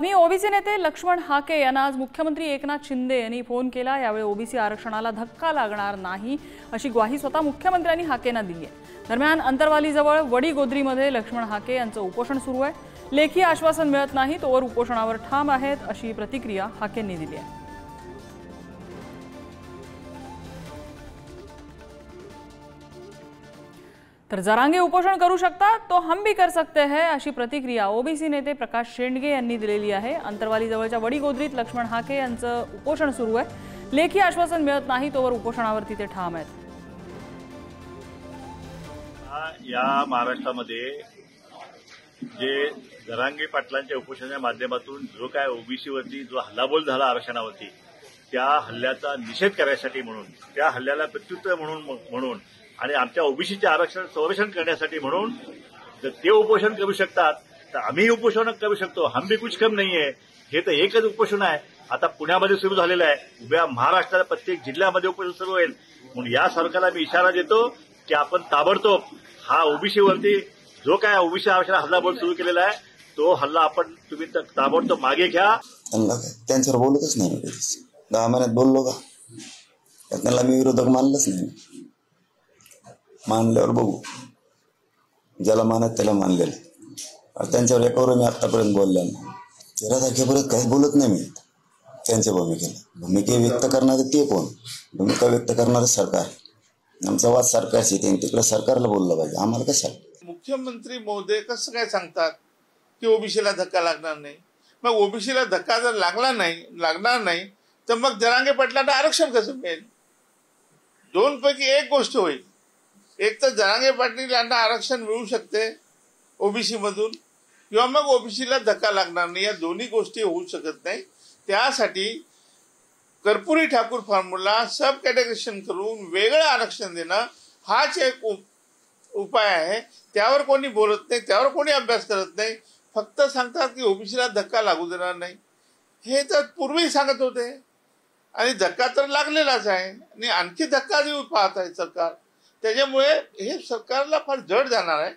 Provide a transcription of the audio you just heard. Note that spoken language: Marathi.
मी ओबीसी नेते लक्ष्मण हाके यांना आज मुख्यमंत्री एकनाथ शिंदे यांनी फोन केला। यावेळी ओबीसी आरक्षणाला धक्का लागणार नाही अशी ग्वाही स्वतः मुख्यमंत्र्यांनी हाकेंना दिली आहे। दरम्यान अंतरवालीजवळ वडीगोद्रीमध्ये लक्ष्मण हाके यांचं उपोषण सुरू आहे। लेखी आश्वासन मिळत नाही तोवर उपोषणावर ठाम आहेत अशी प्रतिक्रिया हाकेंनी दिली आहे। तर जरांगे उपोषण करू शकतात तो हम भी कर सकते हैं अशी प्रतिक्रिया ओबीसी नेते प्रकाश शेंडगे यांनी दिलेली आहे। अंतरवाली जवळच्या वडीगोद्रीत लक्ष्मण हाके यांचं उपोषण सुरू आहे। लेखी आश्वासन मिळत नाही तोवर उपोषणावर ते ठाम आहेत। या महाराष्ट्रामध्ये जे जरांगे पाटलांच्या उपोषणाच्या माध्यमातून जो काय ओबीसीवरती जो हल्लाबोल झाला आरक्षणावरती, त्या हल्ल्याचा निषेध करायसाठी म्हणून, त्या हल्ल्याला प्रत्युत्तर म्हणून आणि आमच्या ओबीसीचे आरक्षण संरक्षण करण्यासाठी म्हणून जर ते उपोषण करू शकतात तर आम्ही उपोषण करू शकतो। हम भी कुछ कम नाही आहे। हे तर एकच उपोषण आहे, आता पुण्यामध्ये सुरू झालेलं आहे। उभ्या महाराष्ट्रात प्रत्येक जिल्ह्यामध्ये उपोषण सुरू होईल। म्हणून या सरकारला मी इशारा देतो की आपण ताबडतोब हा ओबीसीवरती जो काय ओबीसी आरक्षण हल्लाबोल सुरू केलेला आहे तो हल्ला आपण तुम्ही ताबडतोब मागे घ्या। त्यांच्यावर बोलतच नाही मी कधीच। 10 महिन्यात बोललो का? त्यांना मी विरोधक मानलंच नाही। मानल्यावर बघू, ज्याला मानत त्याला मानलेलं। त्यांच्यावर एकावर मी आतापर्यंत बोललेलो नाही। 13 तारखेपर्यंत काही बोलत नाही मी त्यांच्या भूमिके व्यक्त करणारे ते कोण? भूमिका व्यक्त करणारे सरकार। आमचा वाद सरकारशी, तिकडे सरकारला बोललं पाहिजे, आम्हाला कशाला? मुख्यमंत्री महोदय कसं काय सांगतात की ओबीसीला धक्का लागणार नाही? मग ओबीसीला धक्का जर लागणार नाही तर मग जरांगे पाटलांना आरक्षण कसं मिळेल? दोनपैकी एक गोष्ट होईल। एक तर जरांगे पाटील यांना आरक्षण मिळू शकते ओबीसी मधून, किंवा मग ओबीसीला धक्का लागणार नाही। या दोन्ही गोष्टी होऊ शकत नाही। त्यासाठी कर्पुरी ठाकूर फॉर्म्युला सब कॅटेगरीशन करून वेगळं आरक्षण देणं हाच एक उपाय आहे। त्यावर कोणी बोलत नाही, त्यावर कोणी अभ्यास करत नाही। फक्त सांगतात की ओबीसीला धक्का लागू देणार नाही। हे तर पूर्वी सांगत होते आणि धक्का तर लागलेलाच आहे आणि आणखी धक्का देऊ पाहत आहे सरकार। त्याच्यामुळे हे सरकारला फार जड जाणार आहे।